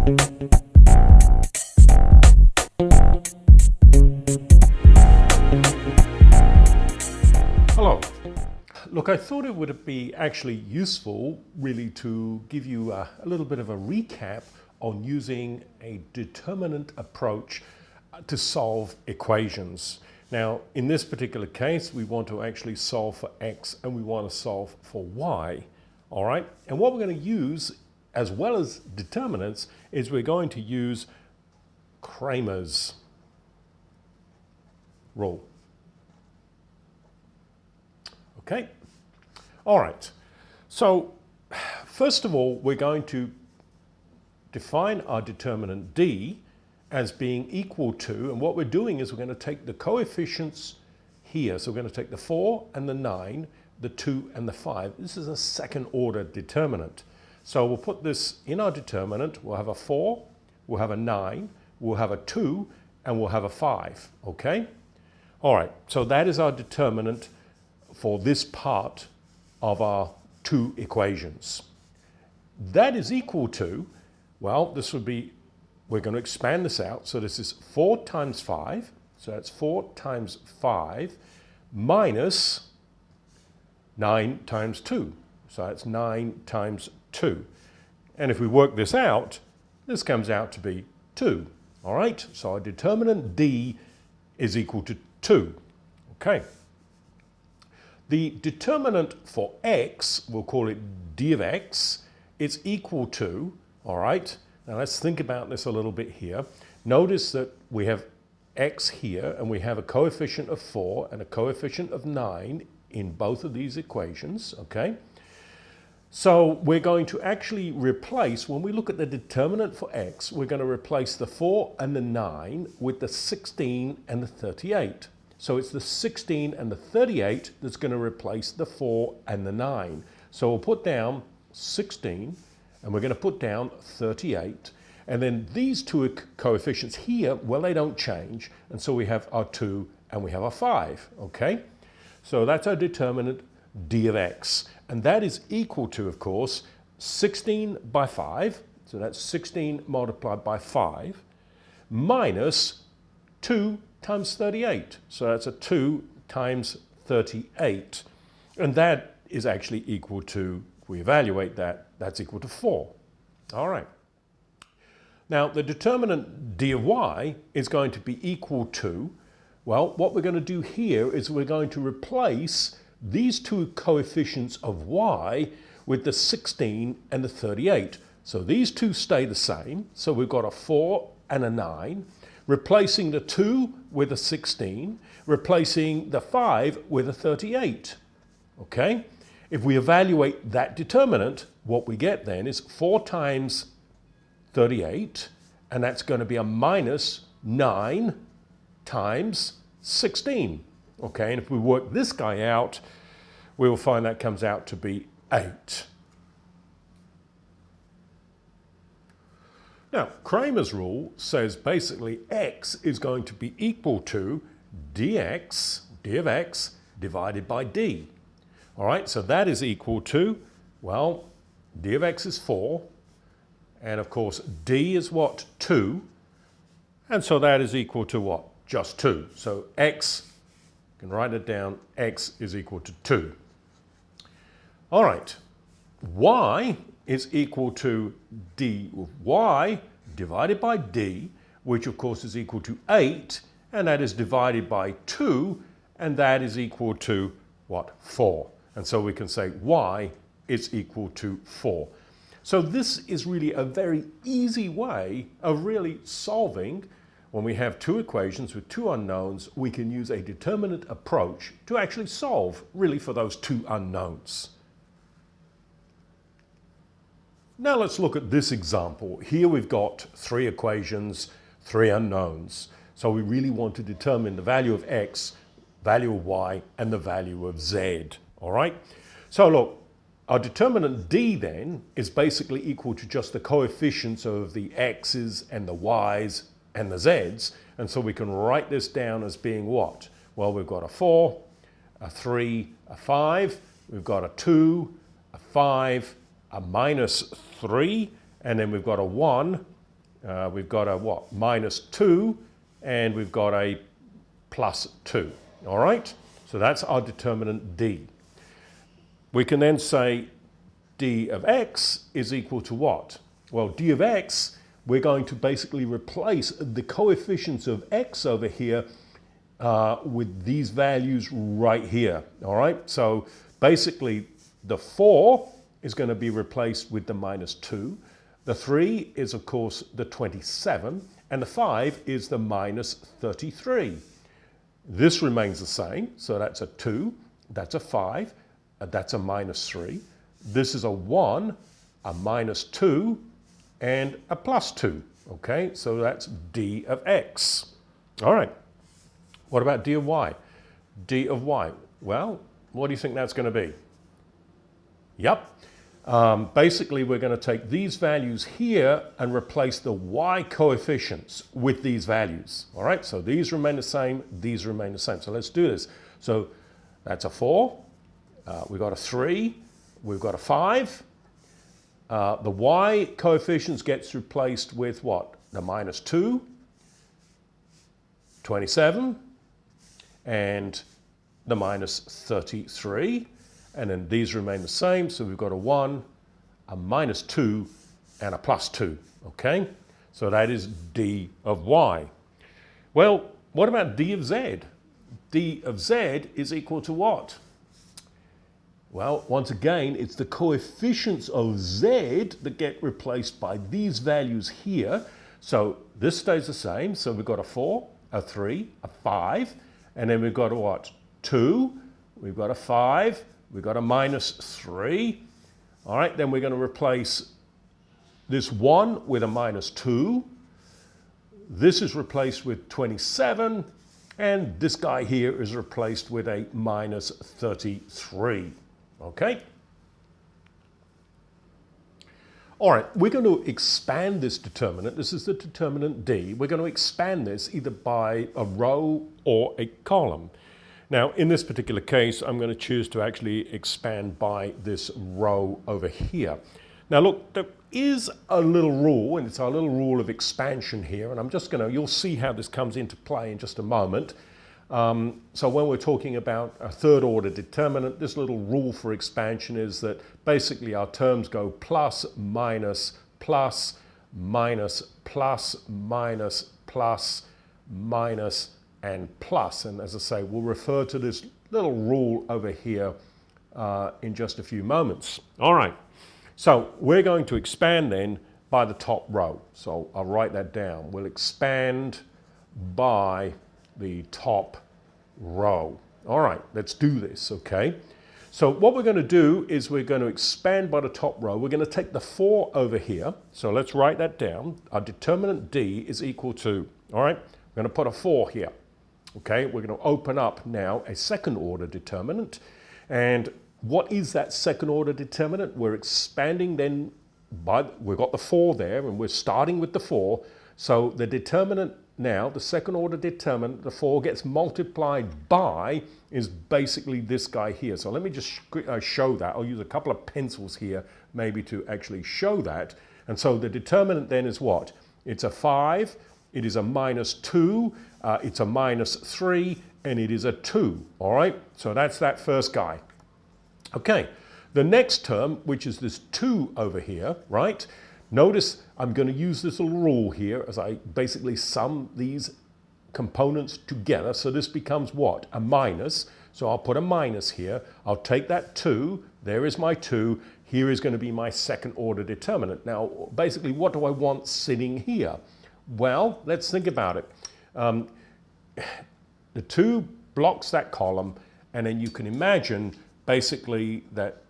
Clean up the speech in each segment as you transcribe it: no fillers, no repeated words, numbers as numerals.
Hello. Look, I thought it would be actually useful really to give you a little bit of a recap on using a determinant approach to solve equations. Now, in this particular case, we want to actually solve for x and we want to solve for y. All right? And what we're going to use, as well as determinants, is we're going to use Cramer's rule. Okay? All right. So, first of all, we're going to define our determinant d as being equal to, and what we're doing is we're going to take the coefficients here. So we're going to take the 4 and the 9, the 2 and the 5. This is a second order determinant. So we'll put this in our determinant. We'll have a 4, we'll have a 9, we'll have a 2, and we'll have a 5. Okay? All right. So that is our determinant for this part of our two equations. That is equal to, well, this would be, we're going to expand this out. So this is 4 times 5. So that's 4 times 5 minus 9 times 2. So that's 9 times 2. And if we work this out, this comes out to be 2. All right? So our determinant d is equal to 2. Okay. The determinant for x, we'll call it d of x, is equal to, all right, now let's think about this a little bit here. Notice that we have x here and we have a coefficient of 4 and a coefficient of 9 in both of these equations, okay? So we're going to actually replace, when we look at the determinant for x, we're going to replace the 4 and the 9 with the 16 and the 38. So it's the 16 and the 38 that's going to replace the 4 and the 9. So we'll put down 16 and we're going to put down 38. And then these two coefficients here, well, they don't change. And so we have our 2 and we have our 5. Okay? So that's our determinant d of x. And that is equal to, of course, 16 by 5. So that's 16 multiplied by 5 minus 2 times 38. So that's a 2 times 38. And that is actually equal to, if we evaluate that, that's equal to 4. All right. Now, the determinant d of y is going to be equal to, well, what we're going to do here is we're going to replace these two coefficients of y with the 16 and the 38. So these two stay the same. So we've got a 4 and a 9. Replacing the 2 with a 16, replacing the 5 with a 38. Okay? If we evaluate that determinant, what we get then is 4 times 38, and that's going to be a minus 9 times 16. Okay? And if we work this guy out, we will find that comes out to be 8. Now, Cramer's rule says basically x is going to be equal to dx, d of x, divided by d. All right, so that is equal to, well, d of x is 4, and of course d is what? 2, and so that is equal to what? Just 2. So x, you can write it down, x is equal to 2. All right, y is equal to dy divided by d, which of course is equal to 8, and that is divided by 2, and that is equal to what? 4. And so we can say y is equal to 4. So this is really a very easy way of really solving. When we have two equations with two unknowns, we can use a determinant approach to actually solve really for those two unknowns. Now let's look at this example. Here we've got 3 equations, 3 unknowns. So we really want to determine the value of x, value of y, and the value of z. All right? So look, our determinant d then is basically equal to just the coefficients of the x's and the y's and the z's. And so we can write this down as being what? Well, we've got a 4, a 3, a 5. We've got a 2, a 5, a minus 3, and then we've got a 1 We've got a what? Minus 2, and we've got a plus 2. All right? So that's our determinant D. We can then say d of x is equal to what? Well, d of x, we're going to basically replace the coefficients of x over here with these values right here. All right? So basically, the 4 is going to be replaced with the minus 2. The 3 is, of course, the 27. And the 5 is the minus 33. This remains the same. So that's a 2. That's a 5. That's a minus 3. This is a 1, a minus 2, and a plus 2. Okay, so that's d of x. All right. What about d of y? D of y. Well, what do you think that's going to be? Yep. Basically, we're going to take these values here and replace the y coefficients with these values. All right, so these remain the same, these remain the same. So let's do this. So that's a 4, we've got a 3, we've got a 5. The y coefficients gets replaced with what? The minus 2, 27, and the minus 33. And then these remain the same, so we've got a 1, a minus 2, and a plus 2, okay? So that is d of y. Well, what about d of z? D of z is equal to what? Well, once again, it's the coefficients of z that get replaced by these values here. So this stays the same, so we've got a 4, a 3, a 5, and then we've got a what? 2, we've got a 5, we've got a minus 3. All right, then we're going to replace this 1 with a minus 2. This is replaced with 27. And this guy here is replaced with a minus 33. Okay? All right, we're going to expand this determinant. This is the determinant D. We're going to expand this either by a row or a column. Now, in this particular case, I'm going to choose to actually expand by this row over here. Now, look, there is a little rule, and it's our little rule of expansion here, and I'm just going to, you'll see how this comes into play in just a moment. So when we're talking about a third order determinant, this little rule for expansion is that basically our terms go plus, minus, plus, minus, plus, minus, plus, minus, and plus. And as I say, we'll refer to this little rule over here in just a few moments. All right, so we're going to expand then by the top row. So I'll write that down. We'll expand by the top row. All right, let's do this, okay? So what we're going to do is we're going to expand by the top row. We're going to take the 4 over here. So let's write that down. Our determinant D is equal to, all right, we're going to put a 4 here. Okay, we're going to open up now a second order determinant. And what is that second order determinant? We're expanding then by, we've got the 4 there, and we're starting with the 4. So the determinant now, the second order determinant, the 4 gets multiplied by, is basically this guy here. So let me just show that. I'll use a couple of pencils here maybe to actually show that. And so the determinant then is what? It's a 5, it is a minus 2, it's a minus 3, and it is a 2. All right, so that's that first guy. Okay, the next term, which is this 2 over here, right? Notice I'm going to use this little rule here as I basically sum these components together. So this becomes what? A minus. So I'll put a minus here. I'll take that 2. There is my 2. Here is going to be my second order determinant. Now, basically, what do I want sitting here? Well, let's think about it. The 2 blocks that column, and then you can imagine basically that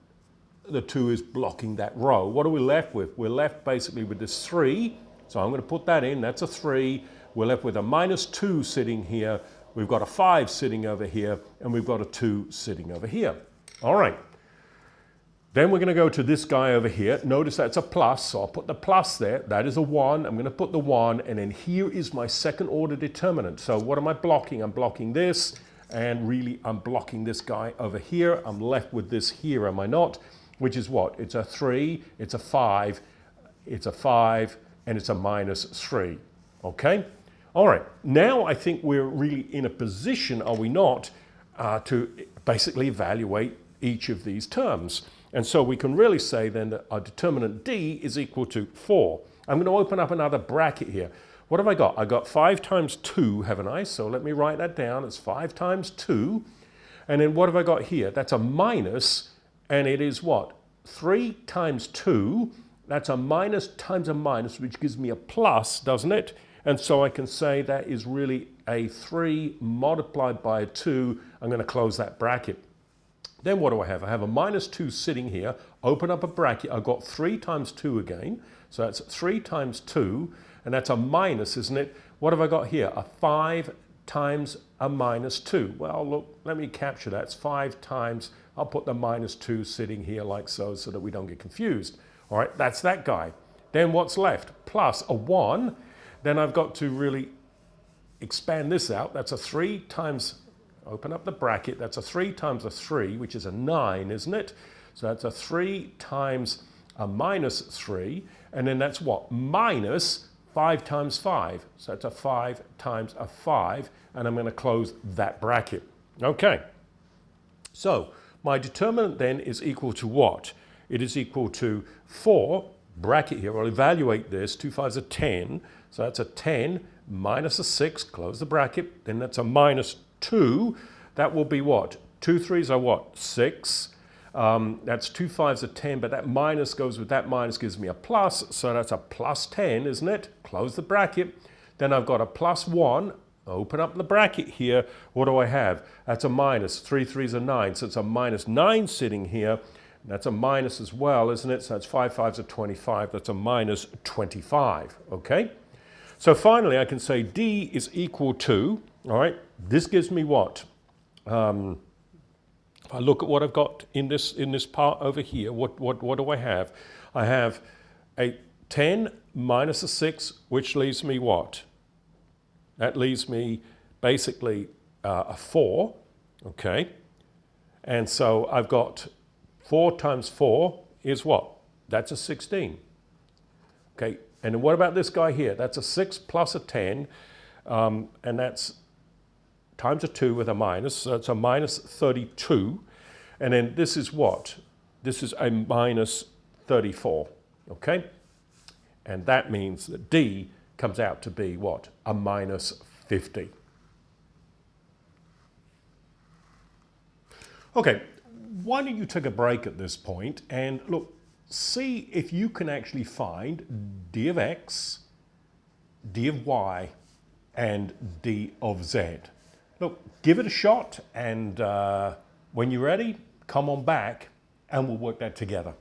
the 2 is blocking that row. What are we left with? We're left basically with this 3. So I'm going to put that in. That's a 3. We're left with a minus 2 sitting here. We've got a 5 sitting over here, and we've got a 2 sitting over here. All right. Then we're going to go to this guy over here. Notice that's a plus, so I'll put the plus there. That is a 1. I'm going to put the 1, and then here is my second order determinant. So what am I blocking? I'm blocking this, and really I'm blocking this guy over here. I'm left with this here, am I not? Which is what? It's a 3, it's a 5, it's a 5, and it's a minus 3, okay? All right, now I think we're really in a position, are we not, to basically evaluate each of these terms. And so we can really say then that our determinant D is equal to 4. I'm going to open up another bracket here. What have I got? I got 5 times 2, haven't I? So let me write that down. It's 5 times 2. And then what have I got here? That's a minus, and it is what? 3 times 2. That's a minus times a minus, which gives me a plus, doesn't it? And so I can say that is really a 3 multiplied by a 2. I'm going to close that bracket. Then what do I have? I have a minus 2 sitting here. Open up a bracket. I've got 3 times 2 again. So that's 3 times 2. And that's a minus, isn't it? What have I got here? A 5 times a minus 2. Well, look, let me capture that. It's 5 times. I'll put the minus 2 sitting here like so that we don't get confused. All right, that's that guy. Then what's left? Plus a 1. Then I've got to really expand this out. That's a 3 times, open up the bracket, that's a 3 times a 3, which is a 9, isn't it? So that's a 3 times a minus 3, and then that's what? Minus 5 times 5. So that's a 5 times a 5, and I'm going to close that bracket. Okay, so my determinant then is equal to what? It is equal to 4, bracket here, I'll evaluate this, 2 5s are 10, so that's a 10 minus a 6, close the bracket, then that's a minus 2, that will be what? 2 3s are what? 6, that's 2 5s are 10, but that minus goes with that minus, gives me a plus, so that's a plus 10, isn't it? Close the bracket, then I've got a plus 1, open up the bracket here, what do I have? That's a minus, 3 3s are 9, so it's a minus 9 sitting here. That's a minus as well, isn't it? So that's 5 5s are 25. That's a minus 25, okay? So finally, I can say D is equal to, all right, this gives me what? If I look at what I've got in this part over here, what do I have? I have a 10 minus a 6, which leaves me what? That leaves me basically a 4, okay? And so I've got 4 times 4 is what? That's a 16. Okay, and then what about this guy here? That's a 6 plus a 10, and that's times a 2 with a minus, so it's a minus 32. And then this is what? This is a minus 34, okay? And that means that D comes out to be what? A minus 50. Okay. Why don't you take a break at this point and look, see if you can actually find D of X, D of Y, and D of Z. Look, give it a shot, and when you're ready, come on back and we'll work that together.